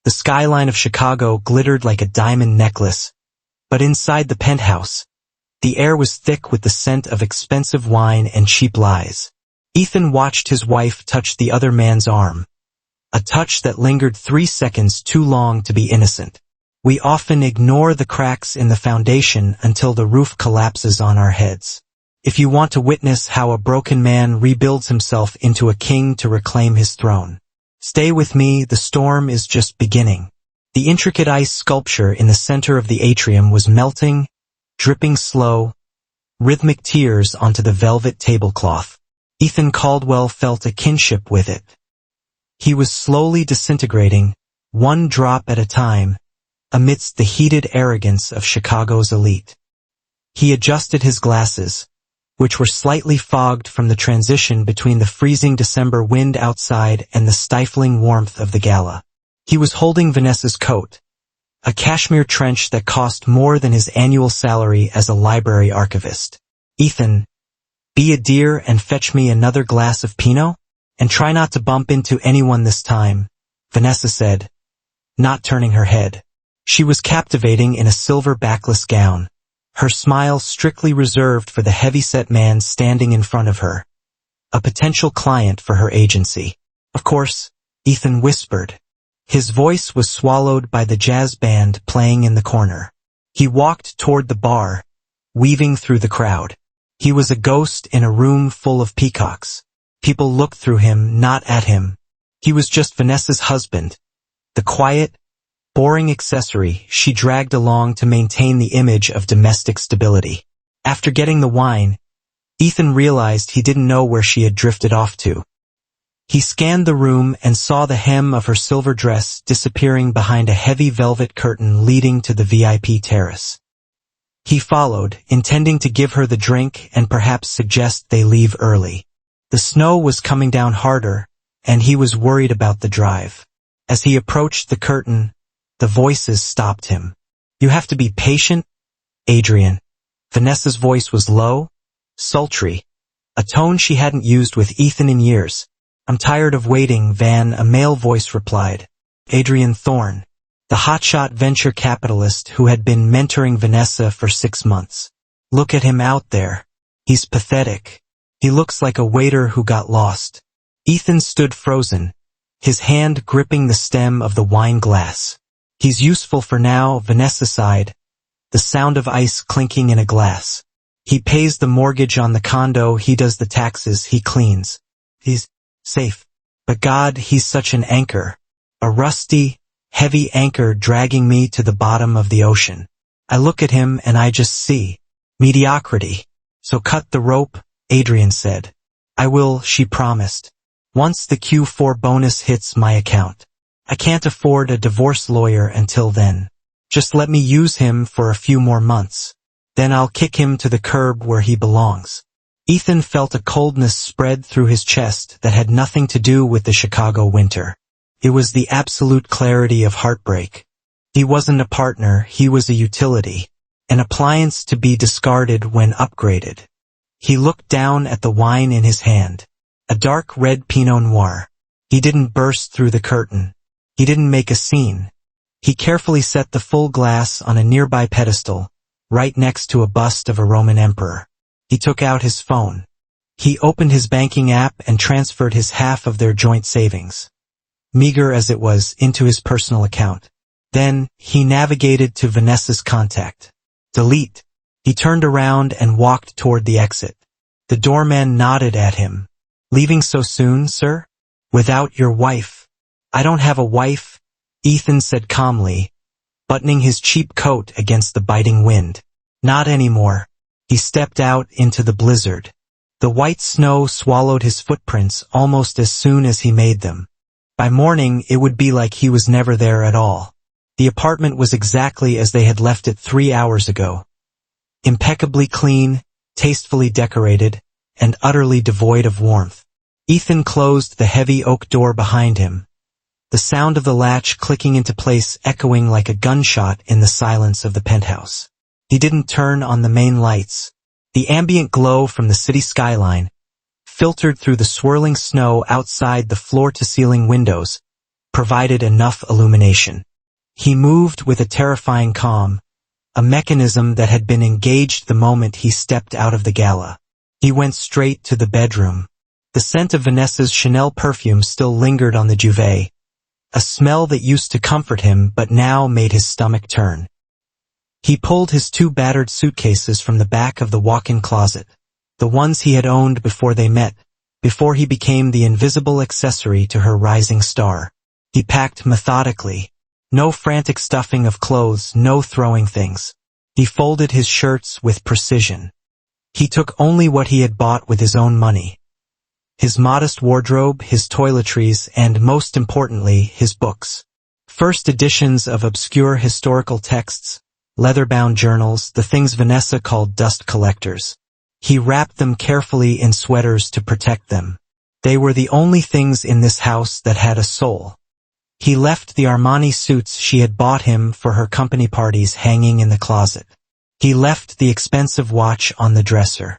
The skyline of Chicago glittered like a diamond necklace, but inside the penthouse, the air was thick with the scent of expensive wine and cheap lies. Ethan watched his wife touch the other man's arm, a touch that lingered 3 seconds too long to be innocent. We often ignore the cracks in the foundation until the roof collapses on our heads. If you want to witness how a broken man rebuilds himself into a king to reclaim his throne, stay with me, the storm is just beginning. The intricate ice sculpture in the center of the atrium was melting, dripping slow, rhythmic tears onto the velvet tablecloth. Ethan Caldwell felt a kinship with it. He was slowly disintegrating, one drop at a time, amidst the heated arrogance of Chicago's elite. He adjusted his glasses, which were slightly fogged from the transition between the freezing December wind outside and the stifling warmth of the gala. He was holding Vanessa's coat, a cashmere trench that cost more than his annual salary as a library archivist. "Ethan, be a dear and fetch me another glass of Pinot? And try not to bump into anyone this time," Vanessa said, not turning her head. She was captivating in a silver backless gown, her smile strictly reserved for the heavy-set man standing in front of her, a potential client for her agency. "Of course," Ethan whispered. His voice was swallowed by the jazz band playing in the corner. He walked toward the bar, weaving through the crowd. He was a ghost in a room full of peacocks. People looked through him, not at him. He was just Vanessa's husband, the quiet, boring accessory she dragged along to maintain the image of domestic stability. After getting the wine, Ethan realized he didn't know where she had drifted off to. He scanned the room and saw the hem of her silver dress disappearing behind a heavy velvet curtain leading to the VIP terrace. He followed, intending to give her the drink and perhaps suggest they leave early. The snow was coming down harder, and he was worried about the drive. As he approached the curtain, the voices stopped him. "You have to be patient, Adrian." Vanessa's voice was low, sultry, a tone she hadn't used with Ethan in years. "I'm tired of waiting, Van," a male voice replied. Adrian Thorne, the hotshot venture capitalist who had been mentoring Vanessa for 6 months. "Look at him out there. He's pathetic. He looks like a waiter who got lost." Ethan stood frozen, his hand gripping the stem of the wine glass. "He's useful for now," Vanessa sighed, the sound of ice clinking in a glass. "He pays the mortgage on the condo, he does the taxes, he cleans. He's safe. But God, he's such an anchor. A rusty, heavy anchor dragging me to the bottom of the ocean. I look at him and I just see mediocrity." "So cut the rope," Adrian said. "I will," she promised. "Once the Q4 bonus hits my account. I can't afford a divorce lawyer until then. Just let me use him for a few more months. Then I'll kick him to the curb where he belongs." Ethan felt a coldness spread through his chest that had nothing to do with the Chicago winter. It was the absolute clarity of heartbreak. He wasn't a partner, he was a utility, an appliance to be discarded when upgraded. He looked down at the wine in his hand, a dark red Pinot Noir. He didn't burst through the curtain. He didn't make a scene. He carefully set the full glass on a nearby pedestal, right next to a bust of a Roman emperor. He took out his phone. He opened his banking app and transferred his half of their joint savings, meager as it was, into his personal account. Then, he navigated to Vanessa's contact. Delete. He turned around and walked toward the exit. The doorman nodded at him. "Leaving so soon, sir? Without your wife?" "I don't have a wife," Ethan said calmly, buttoning his cheap coat against the biting wind. "Not anymore." He stepped out into the blizzard. The white snow swallowed his footprints almost as soon as he made them. By morning, it would be like he was never there at all. The apartment was exactly as they had left it 3 hours ago. Impeccably clean, tastefully decorated, and utterly devoid of warmth. Ethan closed the heavy oak door behind him, the sound of the latch clicking into place echoing like a gunshot in the silence of the penthouse. He didn't turn on the main lights. The ambient glow from the city skyline filtered through the swirling snow outside the floor-to-ceiling windows, provided enough illumination. He moved with a terrifying calm, a mechanism that had been engaged the moment he stepped out of the gala. He went straight to the bedroom. The scent of Vanessa's Chanel perfume still lingered on the duvet, a smell that used to comfort him but now made his stomach turn. He pulled his 2 battered suitcases from the back of the walk-in closet, the ones he had owned before they met, before he became the invisible accessory to her rising star. He packed methodically. No frantic stuffing of clothes, no throwing things. He folded his shirts with precision. He took only what he had bought with his own money. His modest wardrobe, his toiletries, and most importantly, his books. First editions of obscure historical texts, leather-bound journals, the things Vanessa called dust collectors. He wrapped them carefully in sweaters to protect them. They were the only things in this house that had a soul. He left the Armani suits she had bought him for her company parties hanging in the closet. He left the expensive watch on the dresser.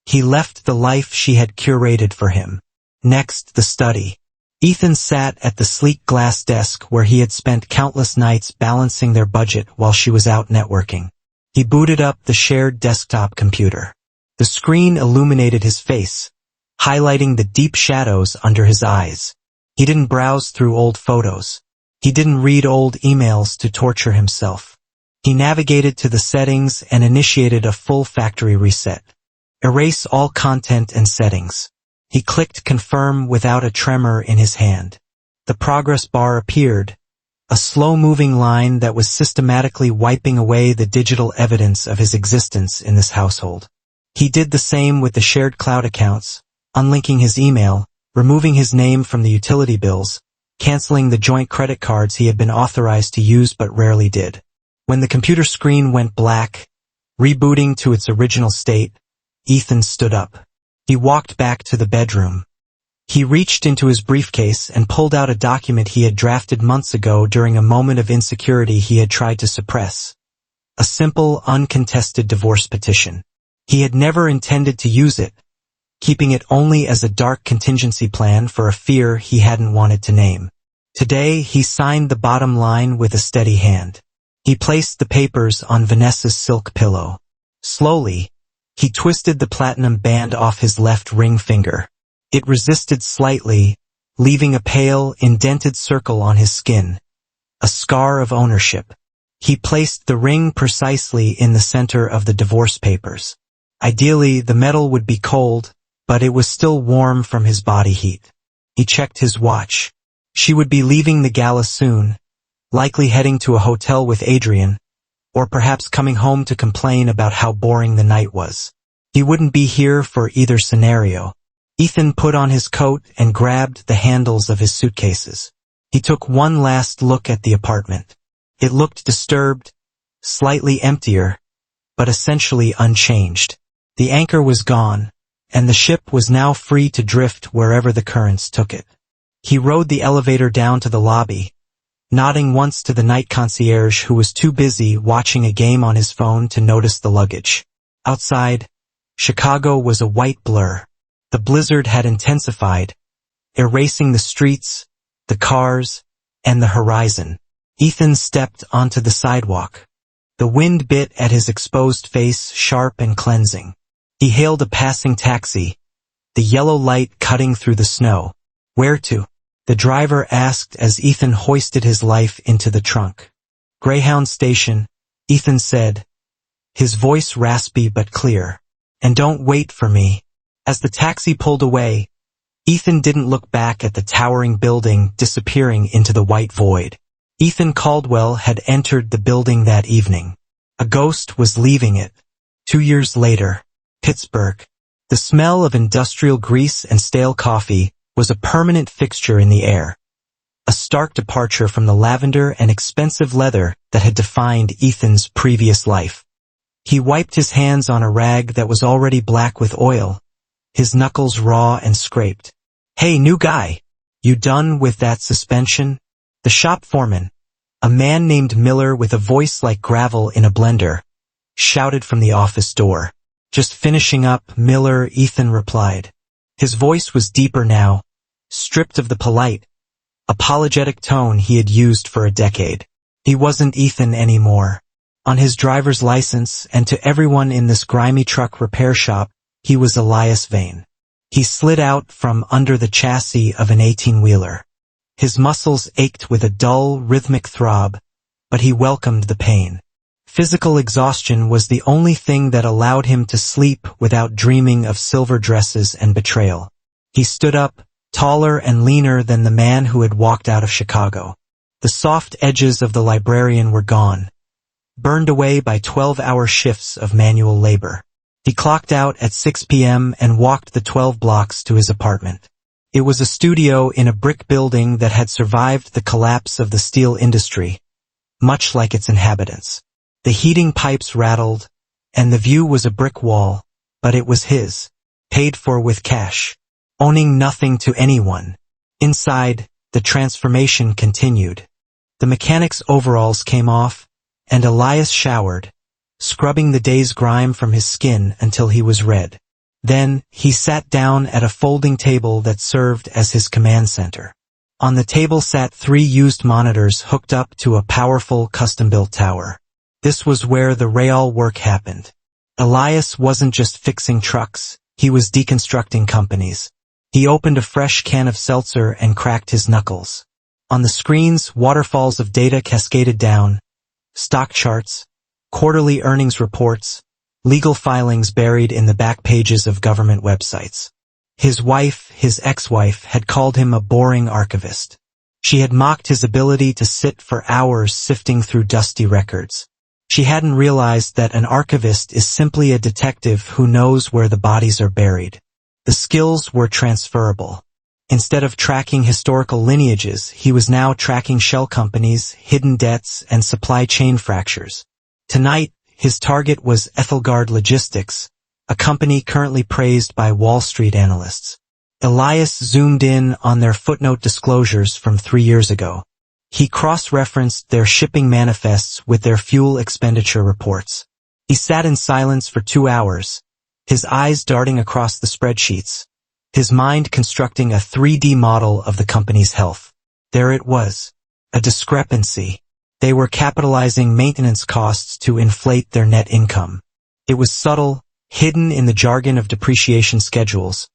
He left the life she had curated for him. Next, the study. Ethan sat at the sleek glass desk where he had spent countless nights balancing their budget while she was out networking. He booted up the shared desktop computer. The screen illuminated his face, highlighting the deep shadows under his eyes. He didn't browse through old photos. He didn't read old emails to torture himself. He navigated to the settings and initiated a full factory reset. Erase all content and settings. He clicked confirm without a tremor in his hand. The progress bar appeared, a slow-moving line that was systematically wiping away the digital evidence of his existence in this household. He did the same with the shared cloud accounts, unlinking his email, removing his name from the utility bills, canceling the joint credit cards he had been authorized to use but rarely did. When the computer screen went black, rebooting to its original state, Ethan stood up. He walked back to the bedroom. He reached into his briefcase and pulled out a document he had drafted months ago during a moment of insecurity he had tried to suppress. A simple, uncontested divorce petition. He had never intended to use it, keeping it only as a dark contingency plan for a fear he hadn't wanted to name. Today, he signed the bottom line with a steady hand. He placed the papers on Vanessa's silk pillow. Slowly, he twisted the platinum band off his left ring finger. It resisted slightly, leaving a pale, indented circle on his skin, a scar of ownership. He placed the ring precisely in the center of the divorce papers. Ideally, the metal would be cold, but it was still warm from his body heat. He checked his watch. She would be leaving the gala soon, likely heading to a hotel with Adrian, or perhaps coming home to complain about how boring the night was. He wouldn't be here for either scenario. Ethan put on his coat and grabbed the handles of his suitcases. He took one last look at the apartment. It looked disturbed, slightly emptier, but essentially unchanged. The anchor was gone, and the ship was now free to drift wherever the currents took it. He rode the elevator down to the lobby, nodding once to the night concierge who was too busy watching a game on his phone to notice the luggage. Outside, Chicago was a white blur. The blizzard had intensified, erasing the streets, the cars, and the horizon. Ethan stepped onto the sidewalk. The wind bit at his exposed face, sharp and cleansing. He hailed a passing taxi, the yellow light cutting through the snow. "Where to?" the driver asked as Ethan hoisted his life into the trunk. "Greyhound Station," Ethan said, his voice raspy but clear. "And don't wait for me." As the taxi pulled away, Ethan didn't look back at the towering building disappearing into the white void. Ethan Caldwell had entered the building that evening. A ghost was leaving it. 2 years later, Pittsburgh. The smell of industrial grease and stale coffee was a permanent fixture in the air. A stark departure from the lavender and expensive leather that had defined Ethan's previous life. He wiped his hands on a rag that was already black with oil, his knuckles raw and scraped. "Hey, new guy, you done with that suspension?" The shop foreman, a man named Miller with a voice like gravel in a blender, shouted from the office door. "Just finishing up, Miller," Ethan replied. His voice was deeper now, stripped of the polite, apologetic tone he had used for a decade. He wasn't Ethan anymore. On his driver's license and to everyone in this grimy truck repair shop, he was Elias Vane. He slid out from under the chassis of an 18-wheeler. His muscles ached with a dull, rhythmic throb, but he welcomed the pain. Physical exhaustion was the only thing that allowed him to sleep without dreaming of silver dresses and betrayal. He stood up, taller and leaner than the man who had walked out of Chicago. The soft edges of the librarian were gone, burned away by 12-hour shifts of manual labor. He clocked out at 6 p.m. and walked the 12 blocks to his apartment. It was a studio in a brick building that had survived the collapse of the steel industry, much like its inhabitants. The heating pipes rattled, and the view was a brick wall, but it was his, paid for with cash, owning nothing to anyone. Inside, the transformation continued. The mechanic's overalls came off, and Elias showered, scrubbing the day's grime from his skin until he was red. Then, he sat down at a folding table that served as his command center. On the table sat 3 used monitors hooked up to a powerful custom-built tower. This was where the real work happened. Elias wasn't just fixing trucks, he was deconstructing companies. He opened a fresh can of seltzer and cracked his knuckles. On the screens, waterfalls of data cascaded down, stock charts, quarterly earnings reports, legal filings buried in the back pages of government websites. His wife, his ex-wife, had called him a boring archivist. She had mocked his ability to sit for hours sifting through dusty records. She hadn't realized that an archivist is simply a detective who knows where the bodies are buried. The skills were transferable. Instead of tracking historical lineages, he was now tracking shell companies, hidden debts, and supply chain fractures. Tonight, his target was Ethelgard Logistics, a company currently praised by Wall Street analysts. Elias zoomed in on their footnote disclosures from 3 years ago. He cross-referenced their shipping manifests with their fuel expenditure reports. He sat in silence for 2 hours, his eyes darting across the spreadsheets, his mind constructing a 3D model of the company's health. There it was, a discrepancy. They were capitalizing maintenance costs to inflate their net income. It was subtle, hidden in the jargon of depreciation schedules,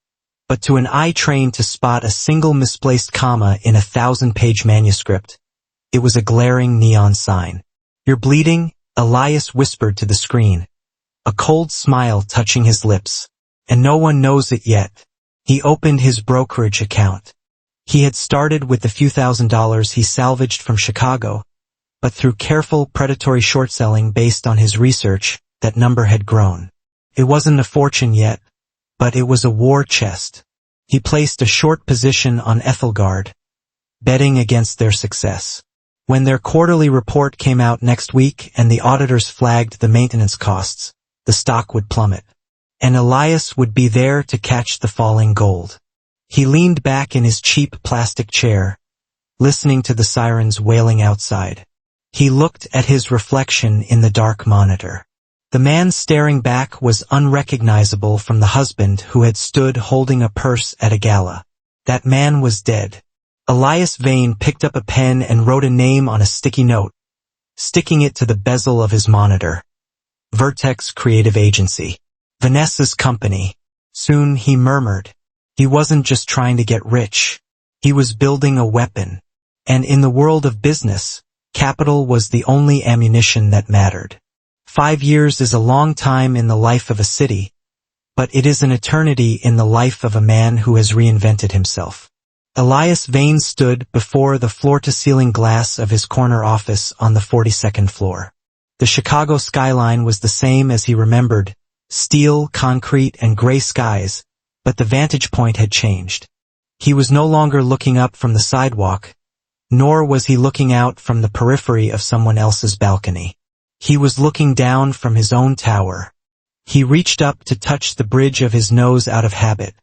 but to an eye trained to spot a single misplaced comma in a 1,000-page manuscript, it was a glaring neon sign. "You're bleeding?" Elias whispered to the screen, a cold smile touching his lips. "And no one knows it yet." He opened his brokerage account. He had started with the few $1,000s he salvaged from Chicago, but through careful predatory short selling based on his research, that number had grown. It wasn't a fortune yet, but it was a war chest. He placed a short position on Ethelgard, betting against their success. When their quarterly report came out next week and the auditors flagged the maintenance costs, the stock would plummet. And Elias would be there to catch the falling gold. He leaned back in his cheap plastic chair, listening to the sirens wailing outside. He looked at his reflection in the dark monitor. The man staring back was unrecognizable from the husband who had stood holding a purse at a gala. That man was dead. Elias Vane picked up a pen and wrote a name on a sticky note, sticking it to the bezel of his monitor. Vertex Creative Agency. Vanessa's company. Soon he murmured. He wasn't just trying to get rich. He was building a weapon. And in the world of business, capital was the only ammunition that mattered. 5 years is a long time in the life of a city, but it is an eternity in the life of a man who has reinvented himself. Elias Vane stood before the floor-to-ceiling glass of his corner office on the 42nd floor. The Chicago skyline was the same as he remembered, steel, concrete, and gray skies, but the vantage point had changed. He was no longer looking up from the sidewalk, nor was he looking out from the periphery of someone else's balcony. He was looking down from his own tower. He reached up to touch the bridge of his nose out of habit,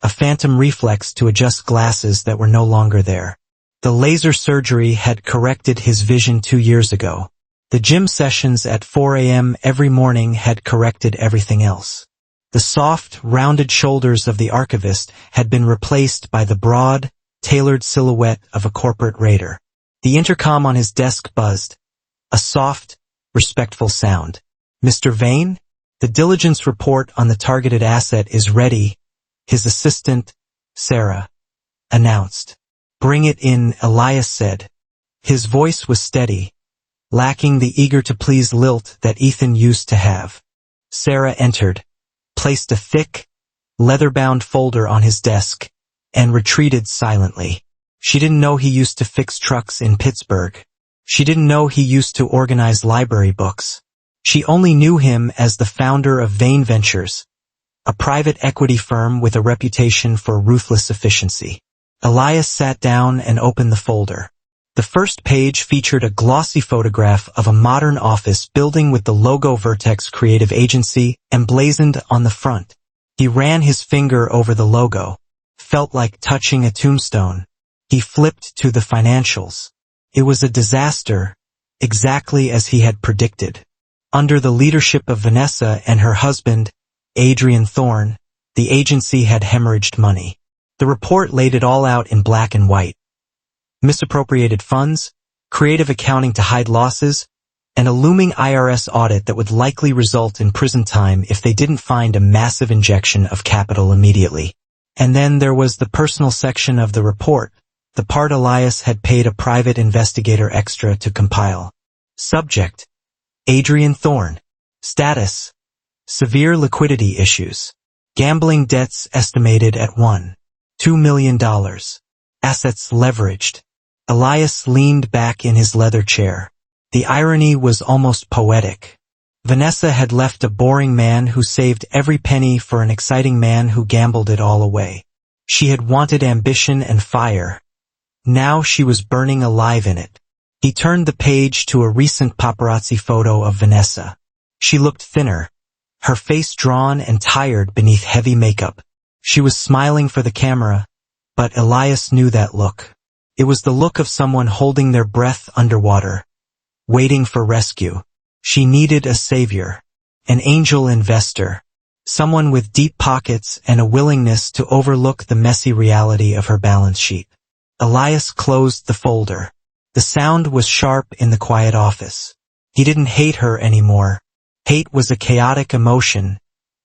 a phantom reflex to adjust glasses that were no longer there. The laser surgery had corrected his vision 2 years ago. The gym sessions at 4 a.m. every morning had corrected everything else. The soft, rounded shoulders of the archivist had been replaced by the broad, tailored silhouette of a corporate raider. The intercom on his desk buzzed, a soft, respectful sound. "Mr. Vane? The diligence report on the targeted asset is ready," his assistant, Sarah, announced. "Bring it in," Elias said. His voice was steady, lacking the eager-to-please lilt that Ethan used to have. Sarah entered, placed a thick, leather-bound folder on his desk, and retreated silently. She didn't know he used to fix trucks in Pittsburgh. She didn't know he used to organize library books. She only knew him as the founder of Vane Ventures, a private equity firm with a reputation for ruthless efficiency. Elias sat down and opened the folder. The first page featured a glossy photograph of a modern office building with the logo Vertex Creative Agency emblazoned on the front. He ran his finger over the logo. Felt like touching a tombstone. He flipped to the financials. It was a disaster, exactly as he had predicted. Under the leadership of Vanessa and her husband, Adrian Thorne, the agency had hemorrhaged money. The report laid it all out in black and white. Misappropriated funds, creative accounting to hide losses, and a looming IRS audit that would likely result in prison time if they didn't find a massive injection of capital immediately. And then there was the personal section of the report, the part Elias had paid a private investigator extra to compile. Subject: Adrian Thorne. Status: severe liquidity issues. Gambling debts estimated at $1.2 million. Assets leveraged. Elias leaned back in his leather chair. The irony was almost poetic. Vanessa had left a boring man who saved every penny for an exciting man who gambled it all away. She had wanted ambition and fire. Now she was burning alive in it. He turned the page to a recent paparazzi photo of Vanessa. She looked thinner, her face drawn and tired beneath heavy makeup. She was smiling for the camera, but Elias knew that look. It was the look of someone holding their breath underwater, waiting for rescue. She needed a savior, an angel investor, someone with deep pockets and a willingness to overlook the messy reality of her balance sheet. Elias closed the folder. The sound was sharp in the quiet office. He didn't hate her anymore. Hate was a chaotic emotion,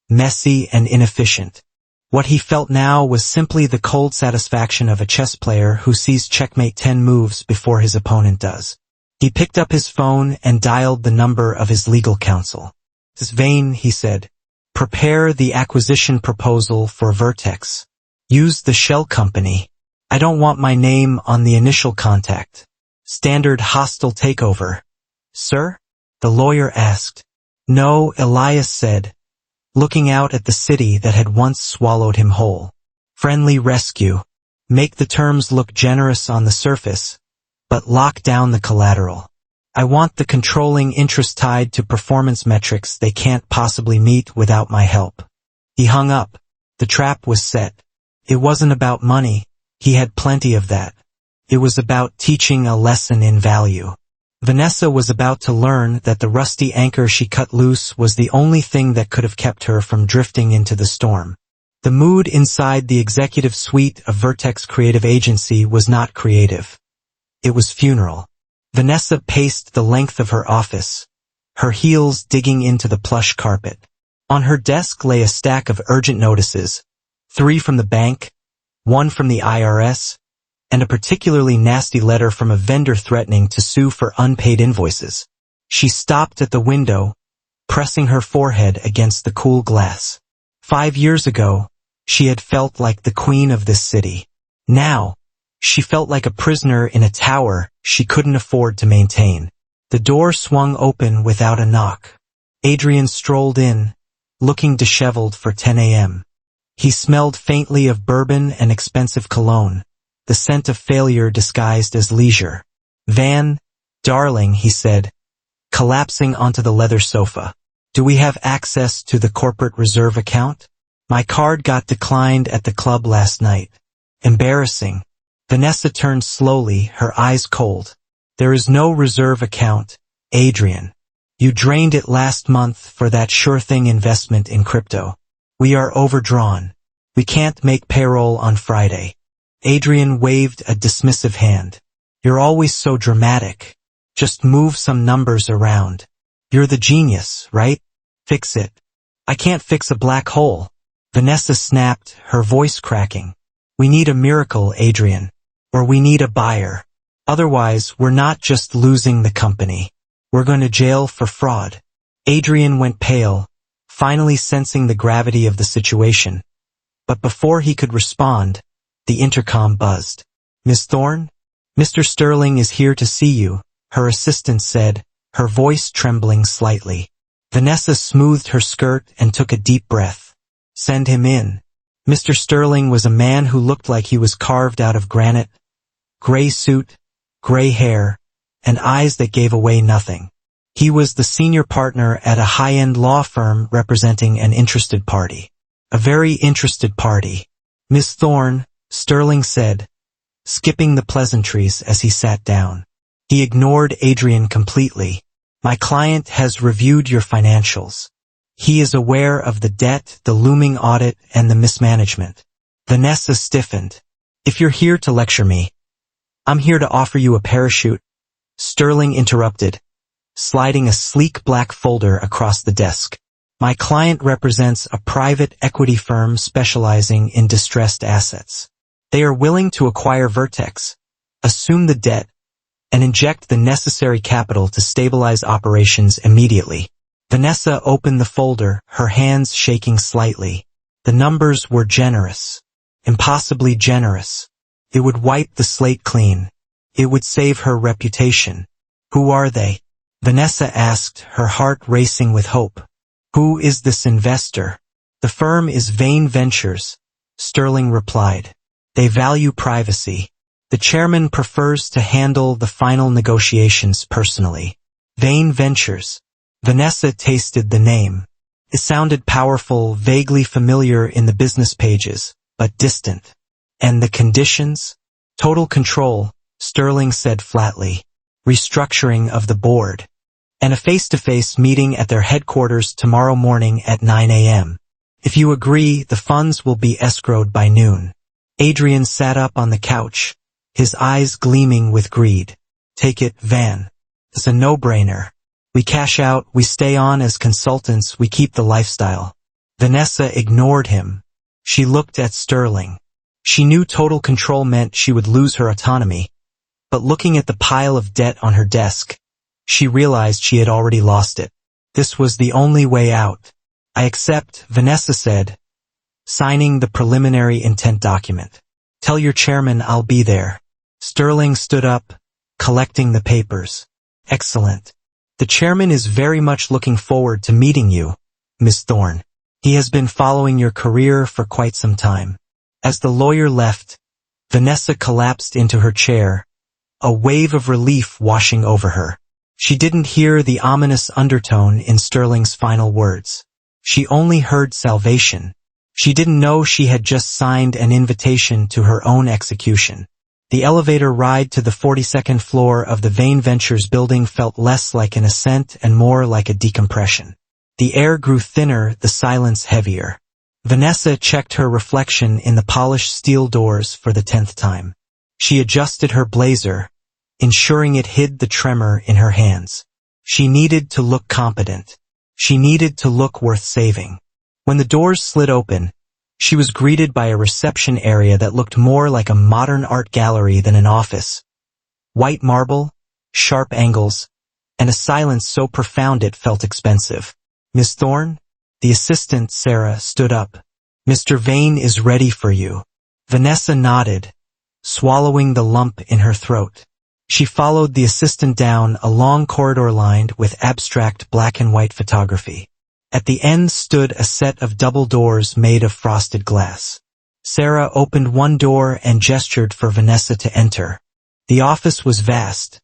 messy and inefficient. What he felt now was simply the cold satisfaction of a chess player who sees checkmate 10 moves before his opponent does. He picked up his phone and dialed the number of his legal counsel. "This Vane," he said. "Prepare the acquisition proposal for Vertex. Use the shell company. I don't want my name on the initial contact. Standard hostile takeover." "Sir?" the lawyer asked. "No," Elias said, looking out at the city that had once swallowed him whole. "Friendly rescue. Make the terms look generous on the surface, but lock down the collateral. I want the controlling interest tied to performance metrics they can't possibly meet without my help." He hung up. The trap was set. It wasn't about money. He had plenty of that. It was about teaching a lesson in value. Vanessa was about to learn that the rusty anchor she cut loose was the only thing that could have kept her from drifting into the storm. The mood inside the executive suite of Vertex Creative Agency was not creative. It was funeral. Vanessa paced the length of her office, her heels digging into the plush carpet. On her desk lay a stack of urgent notices, 3 from the bank, 1 from the IRS, and a particularly nasty letter from a vendor threatening to sue for unpaid invoices. She stopped at the window, pressing her forehead against the cool glass. 5 years ago, she had felt like the queen of this city. Now, she felt like a prisoner in a tower she couldn't afford to maintain. The door swung open without a knock. Adrian strolled in, looking disheveled for 10 a.m. He smelled faintly of bourbon and expensive cologne, the scent of failure disguised as leisure. "Van, darling," he said, collapsing onto the leather sofa. "Do we have access to the corporate reserve account? My card got declined at the club last night. Embarrassing." Vanessa turned slowly, her eyes cold. "There is no reserve account, Adrian. You drained it last month for that sure-thing investment in crypto. We are overdrawn. We can't make payroll on Friday." Adrian waved a dismissive hand. You're always so dramatic. Just move some numbers around. You're the genius, right? Fix it. I can't fix a black hole. Vanessa snapped, her voice cracking. We need a miracle, Adrian. Or we need a buyer. Otherwise, we're not just losing the company. We're going to jail for fraud. Adrian went pale, finally sensing the gravity of the situation. But before he could respond, the intercom buzzed. Miss Thorne? Mr. Sterling is here to see you, her assistant said, her voice trembling slightly. Vanessa smoothed her skirt and took a deep breath. Send him in. Mr. Sterling was a man who looked like he was carved out of granite. Gray suit, gray hair, and eyes that gave away nothing. He was the senior partner at a high-end law firm representing an interested party. A very interested party. Miss Thorne, Sterling said, skipping the pleasantries as he sat down. He ignored Adrian completely. My client has reviewed your financials. He is aware of the debt, the looming audit, and the mismanagement. Vanessa stiffened. If you're here to lecture me, I'm here to offer you a parachute. Sterling interrupted, sliding a sleek black folder across the desk. My client represents a private equity firm specializing in distressed assets. They are willing to acquire Vertex, assume the debt, and inject the necessary capital to stabilize operations immediately. Vanessa opened the folder, her hands shaking slightly. The numbers were generous. Impossibly generous. It would wipe the slate clean. It would save her reputation. Who are they? Vanessa asked, her heart racing with hope. Who is this investor? The firm is Vain Ventures, Sterling replied. They value privacy. The chairman prefers to handle the final negotiations personally. Vain Ventures. Vanessa tasted the name. It sounded powerful, vaguely familiar in the business pages, but distant. And the conditions? Total control, Sterling said flatly. Restructuring of the board. And a face-to-face meeting at their headquarters tomorrow morning at 9 a.m. If you agree, the funds will be escrowed by noon. Adrian sat up on the couch, his eyes gleaming with greed. Take it, Van. It's a no-brainer. We cash out, we stay on as consultants, we keep the lifestyle. Vanessa ignored him. She looked at Sterling. She knew total control meant she would lose her autonomy. But looking at the pile of debt on her desk, she realized she had already lost it. This was the only way out. I accept, Vanessa said, signing the preliminary intent document. Tell your chairman I'll be there. Sterling stood up, collecting the papers. Excellent. The chairman is very much looking forward to meeting you, Miss Thorne. He has been following your career for quite some time. As the lawyer left, Vanessa collapsed into her chair, a wave of relief washing over her. She didn't hear the ominous undertone in Sterling's final words. She only heard salvation. She didn't know she had just signed an invitation to her own execution. The elevator ride to the 42nd floor of the Vain Ventures building felt less like an ascent and more like a decompression. The air grew thinner, the silence heavier. Vanessa checked her reflection in the polished steel doors for the 10th time. She adjusted her blazer, ensuring it hid the tremor in her hands. She needed to look competent. She needed to look worth saving. When the doors slid open, she was greeted by a reception area that looked more like a modern art gallery than an office. White marble, sharp angles, and a silence so profound it felt expensive. Miss Thorne? The assistant, Sarah, stood up. Mr. Vane is ready for you. Vanessa nodded, swallowing the lump in her throat. She followed the assistant down a long corridor lined with abstract black and white photography. At the end stood a set of double doors made of frosted glass. Sarah opened one door and gestured for Vanessa to enter. The office was vast,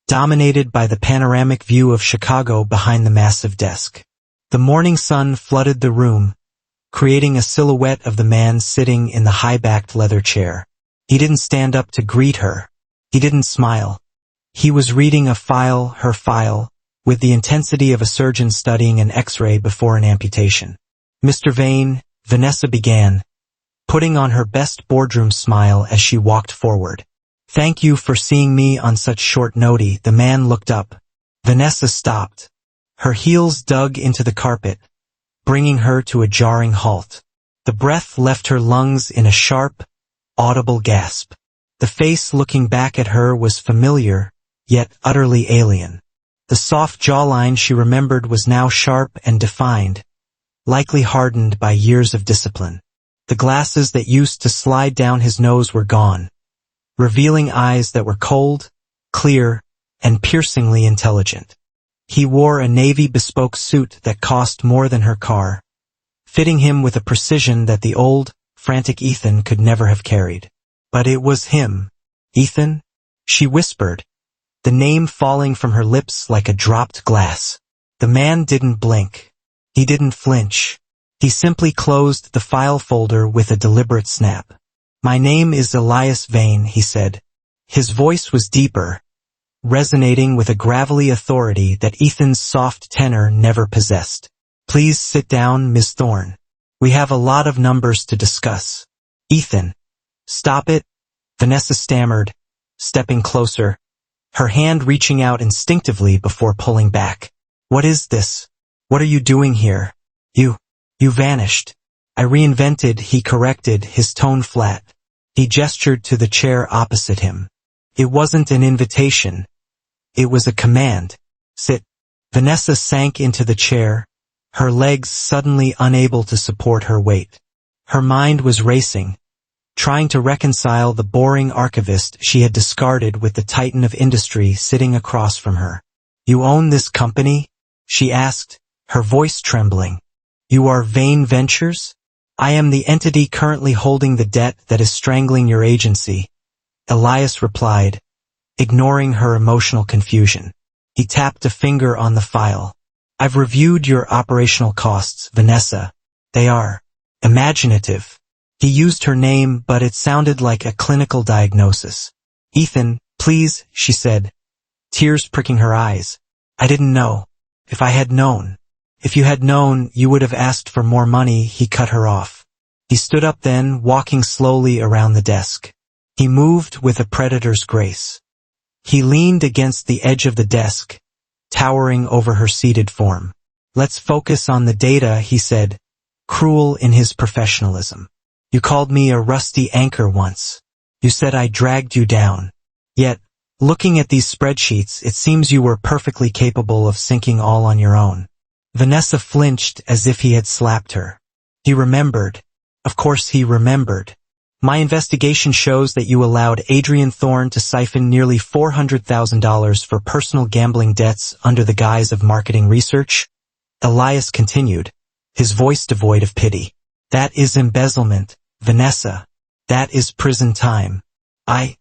dominated by the panoramic view of Chicago behind the massive desk. The morning sun flooded the room, creating a silhouette of the man sitting in the high-backed leather chair. He didn't stand up to greet her. He didn't smile. He was reading a file, her file, with the intensity of a surgeon studying an X-ray before an amputation. Mr. Vane, Vanessa began, putting on her best boardroom smile as she walked forward. "Thank you for seeing me on such short notice." The man looked up. Vanessa stopped. Her heels dug into the carpet, bringing her to a jarring halt. The breath left her lungs in a sharp, audible gasp. The face looking back at her was familiar, yet utterly alien. The soft jawline she remembered was now sharp and defined, likely hardened by years of discipline. The glasses that used to slide down his nose were gone, revealing eyes that were cold, clear, and piercingly intelligent. He wore a navy bespoke suit that cost more than her car, fitting him with a precision that the old, frantic Ethan could never have carried. But it was him. "Ethan?" she whispered, the name falling from her lips like a dropped glass. The man didn't blink. He didn't flinch. He simply closed the file folder with a deliberate snap. "My name is Elias Vane," he said. His voice was deeper, resonating with a gravelly authority that Ethan's soft tenor never possessed. "Please sit down, Miss Thorne. We have a lot of numbers to discuss." "Ethan." "Stop it," Vanessa stammered, stepping closer, her hand reaching out instinctively before pulling back. "What is this? What are you doing here? You vanished." "I reinvented," he corrected, his tone flat. He gestured to the chair opposite him. It wasn't an invitation. It was a command. "Sit." Vanessa sank into the chair, her legs suddenly unable to support her weight. Her mind was racing, trying to reconcile the boring archivist she had discarded with the titan of industry sitting across from her. "You own this company?" she asked, her voice trembling. "You are Vane Ventures?" "I am the entity currently holding the debt that is strangling your agency," Elias replied, ignoring her emotional confusion. He tapped a finger on the file. "I've reviewed your operational costs, Vanessa. They are imaginative." He used her name, but it sounded like a clinical diagnosis. "Ethan, please," she said, tears pricking her eyes. "I didn't know. If I had known." "If you had known, you would have asked for more money," he cut her off. He stood up then, walking slowly around the desk. He moved with a predator's grace. He leaned against the edge of the desk, towering over her seated form. "Let's focus on the data," he said, cruel in his professionalism. "You called me a rusty anchor once. You said I dragged you down. Yet, looking at these spreadsheets, it seems you were perfectly capable of sinking all on your own." Vanessa flinched as if he had slapped her. He remembered. Of course he remembered. "My investigation shows that you allowed Adrian Thorne to siphon nearly $400,000 for personal gambling debts under the guise of marketing research," Elias continued, his voice devoid of pity. "That is embezzlement, Vanessa. That is prison time. I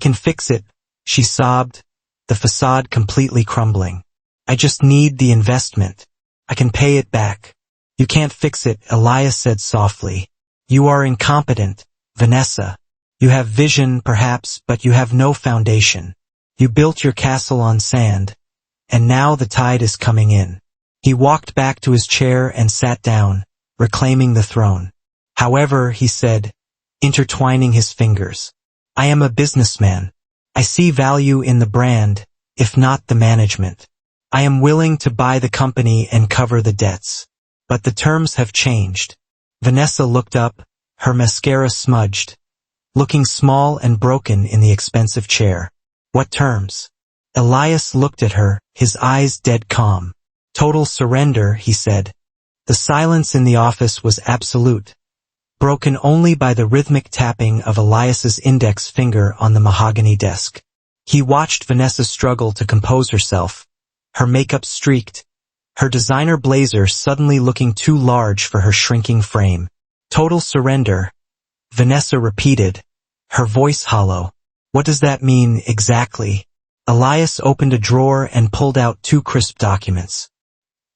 can fix it," she sobbed, the facade completely crumbling. "I just need the investment. I can pay it back." "You can't fix it," Elias said softly. "You are incompetent, Vanessa. You have vision, perhaps, but you have no foundation. You built your castle on sand, and now the tide is coming in." He walked back to his chair and sat down, reclaiming the throne. "However," he said, intertwining his fingers, "I am a businessman. I see value in the brand, if not the management. I am willing to buy the company and cover the debts. But the terms have changed." Vanessa looked up, her mascara smudged, looking small and broken in the expensive chair. "What terms?" Elias looked at her, his eyes dead calm. "Total surrender," he said. The silence in the office was absolute, broken only by the rhythmic tapping of Elias's index finger on the mahogany desk. He watched Vanessa struggle to compose herself, her makeup streaked, her designer blazer suddenly looking too large for her shrinking frame. "Total surrender," Vanessa repeated, her voice hollow. "What does that mean exactly?" Elias opened a drawer and pulled out 2 crisp documents.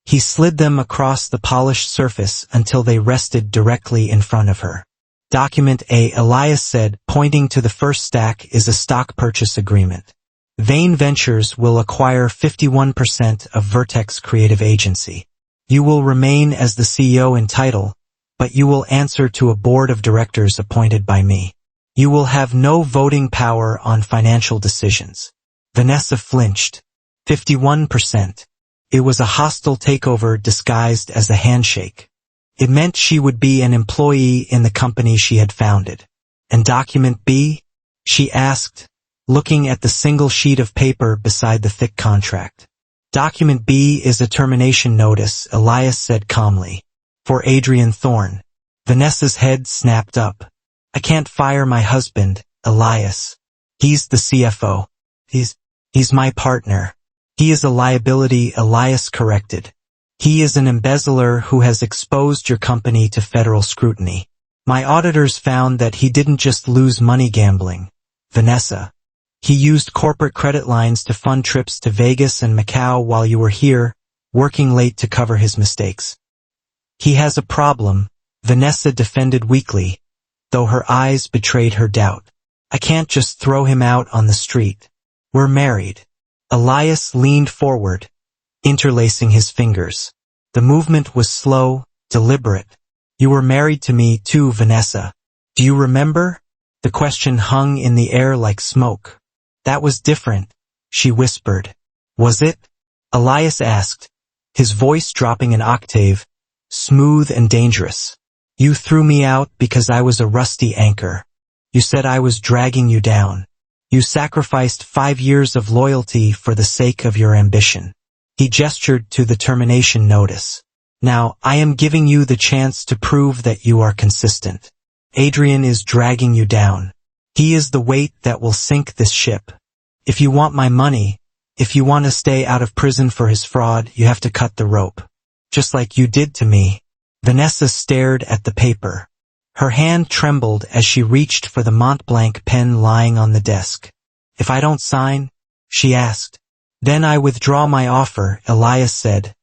He slid them across the polished surface until they rested directly in front of her. "Document A," Elias said, pointing to the first stack, "is a stock purchase agreement. Vane Ventures will acquire 51% of Vertex Creative Agency. You will remain as the CEO in title, but you will answer to a board of directors appointed by me. You will have no voting power on financial decisions. Vanessa flinched. 51%. It was a hostile takeover disguised as a handshake. It meant she would be an employee in the company she had founded. And document B? She asked, looking at the single sheet of paper beside the thick contract. Document B is a termination notice, Elias said calmly. For Adrian Thorne. Vanessa's head snapped up. I can't fire my husband, Elias. He's the CFO. He's my partner. He is a liability, Elias corrected. He is an embezzler who has exposed your company to federal scrutiny. My auditors found that he didn't just lose money gambling, Vanessa. He used corporate credit lines to fund trips to Vegas and Macau while you were here, working late to cover his mistakes. He has a problem, Vanessa defended weakly, though her eyes betrayed her doubt. I can't just throw him out on the street. We're married. Elias leaned forward, interlacing his fingers. The movement was slow, deliberate. You were married to me too, Vanessa. Do you remember? The question hung in the air like smoke. That was different, she whispered. Was it? Elias asked, his voice dropping an octave, smooth and dangerous. You threw me out because I was a rusty anchor. You said I was dragging you down. You sacrificed 5 years of loyalty for the sake of your ambition. He gestured to the termination notice. Now, I am giving you the chance to prove that you are consistent. Adrian is dragging you down. He is the weight that will sink this ship. If you want my money, if you want to stay out of prison for his fraud, you have to cut the rope. Just like you did to me. Vanessa stared at the paper. Her hand trembled as she reached for the Mont Blanc pen lying on the desk. If I don't sign? She asked. Then I withdraw my offer, Elias said,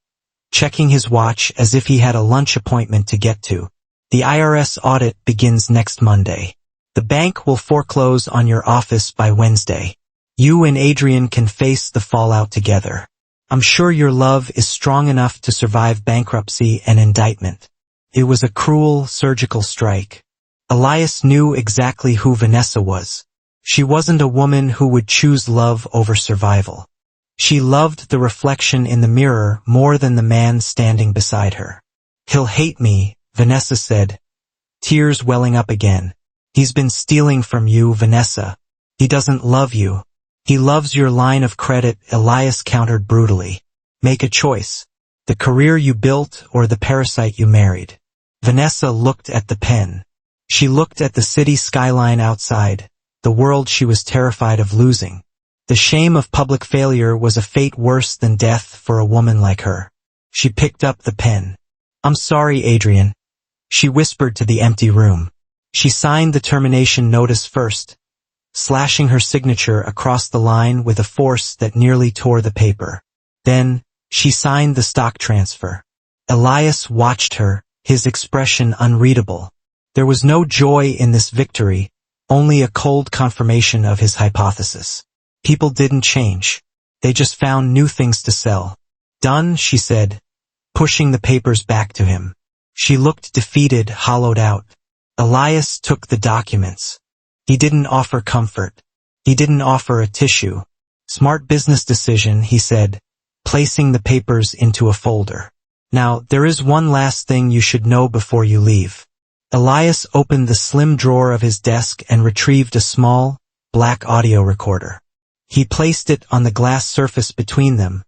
checking his watch as if he had a lunch appointment to get to. The IRS audit begins next Monday. The bank will foreclose on your office by Wednesday. You and Adrian can face the fallout together. I'm sure your love is strong enough to survive bankruptcy and indictment. It was a cruel, surgical strike. Elias knew exactly who Vanessa was. She wasn't a woman who would choose love over survival. She loved the reflection in the mirror more than the man standing beside her. He'll hate me, Vanessa said, tears welling up again. He's been stealing from you, Vanessa. He doesn't love you. He loves your line of credit, Elias countered brutally. Make a choice. The career you built or the parasite you married. Vanessa looked at the pen. She looked at the city skyline outside, the world she was terrified of losing. The shame of public failure was a fate worse than death for a woman like her. She picked up the pen. I'm sorry, Adrian. She whispered to the empty room. She signed the termination notice first, slashing her signature across the line with a force that nearly tore the paper. Then, she signed the stock transfer. Elias watched her, his expression unreadable. There was no joy in this victory, only a cold confirmation of his hypothesis. People didn't change. They just found new things to sell. Done, she said, pushing the papers back to him. She looked defeated, hollowed out. Elias took the documents. He didn't offer comfort. He didn't offer a tissue. Smart business decision, he said, placing the papers into a folder. Now, there is one last thing you should know before you leave. Elias opened the slim drawer of his desk and retrieved a small, black audio recorder. He placed it on the glass surface between them,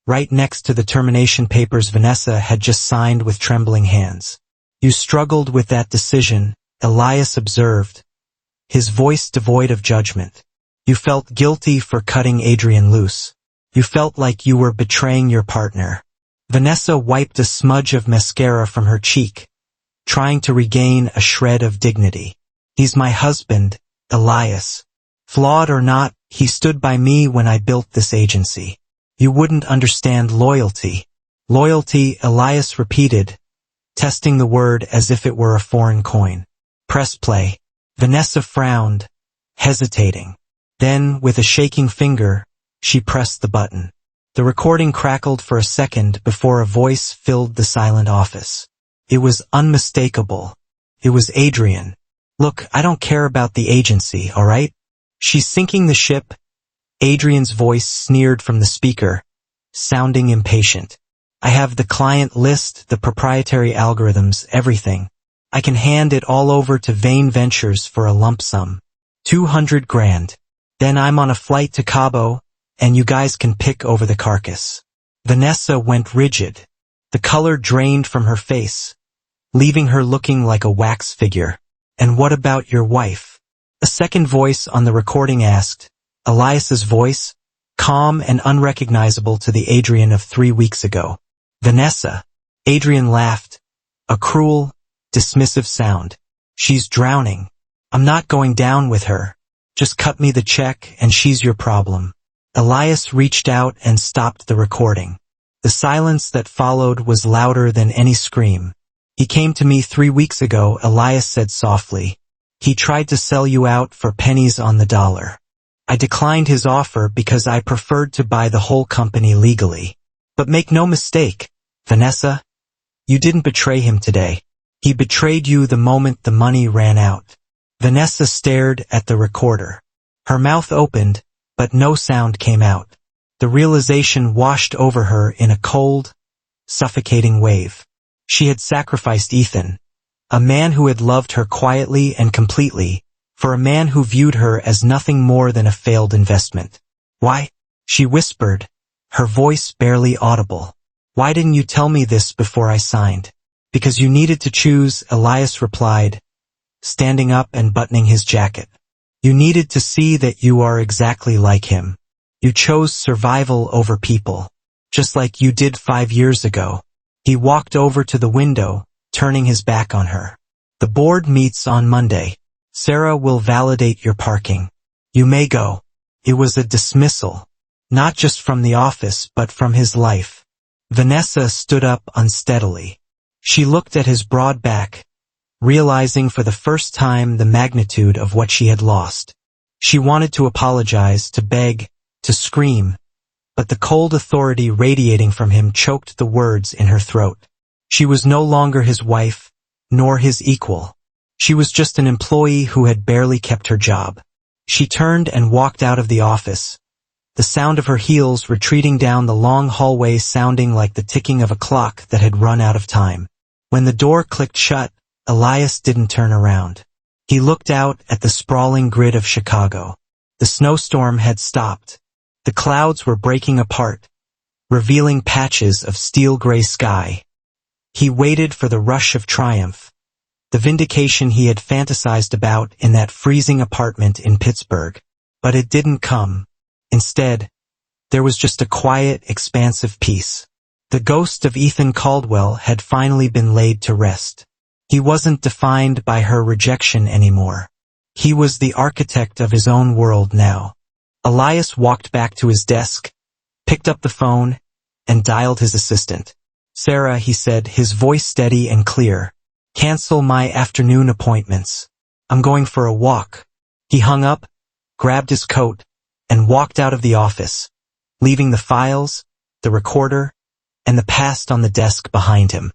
right next to the termination papers Vanessa had just signed with trembling hands. You struggled with that decision, Elias observed, his voice devoid of judgment. You felt guilty for cutting Adrian loose. You felt like you were betraying your partner. Vanessa wiped a smudge of mascara from her cheek, trying to regain a shred of dignity. He's my husband, Elias. Flawed or not, he stood by me when I built this agency. You wouldn't understand loyalty. Loyalty, Elias repeated, testing the word as if it were a foreign coin. Press play. Vanessa frowned, hesitating. Then, with a shaking finger, she pressed the button. The recording crackled for a second before a voice filled the silent office. It was unmistakable. It was Adrian. Look, I don't care about the agency, all right? She's sinking the ship. Adrian's voice sneered from the speaker, sounding impatient. I have the client list, the proprietary algorithms, everything. I can hand it all over to Vain Ventures for a lump sum. 200 grand. Then I'm on a flight to Cabo, and you guys can pick over the carcass. Vanessa went rigid. The color drained from her face, leaving her looking like a wax figure. And what about your wife? A second voice on the recording asked, Elias's voice, calm and unrecognizable to the Adrian of 3 weeks ago. Vanessa. Adrian laughed, a cruel, dismissive sound. She's drowning. I'm not going down with her. Just cut me the check and she's your problem. Elias reached out and stopped the recording. The silence that followed was louder than any scream. He came to me 3 weeks ago, Elias said softly. He tried to sell you out for pennies on the dollar. I declined his offer because I preferred to buy the whole company legally. But make no mistake, Vanessa, you didn't betray him today. He betrayed you the moment the money ran out. Vanessa stared at the recorder. Her mouth opened, but no sound came out. The realization washed over her in a cold, suffocating wave. She had sacrificed Ethan, a man who had loved her quietly and completely, for a man who viewed her as nothing more than a failed investment. Why? She whispered, her voice barely audible. Why didn't you tell me this before I signed? Because you needed to choose, Elias replied, standing up and buttoning his jacket. You needed to see that you are exactly like him. You chose survival over people, just like you did 5 years ago. He walked over to the window, turning his back on her. The board meets on Monday. Sarah will validate your parking. You may go. It was a dismissal, not just from the office but from his life. Vanessa stood up unsteadily. She looked at his broad back, realizing for the first time the magnitude of what she had lost. She wanted to apologize, to beg, to scream, but the cold authority radiating from him choked the words in her throat. She was no longer his wife, nor his equal. She was just an employee who had barely kept her job. She turned and walked out of the office, the sound of her heels retreating down the long hallway sounding like the ticking of a clock that had run out of time. When the door clicked shut, Elias didn't turn around. He looked out at the sprawling grid of Chicago. The snowstorm had stopped. The clouds were breaking apart, revealing patches of steel-gray sky. He waited for the rush of triumph, the vindication he had fantasized about in that freezing apartment in Pittsburgh. But it didn't come. Instead, there was just a quiet, expansive peace. The ghost of Ethan Caldwell had finally been laid to rest. He wasn't defined by her rejection anymore. He was the architect of his own world now. Elias walked back to his desk, picked up the phone, and dialed his assistant. Sarah, he said, his voice steady and clear. Cancel my afternoon appointments. I'm going for a walk. He hung up, grabbed his coat, and walked out of the office, leaving the files, the recorder, and the past on the desk behind him.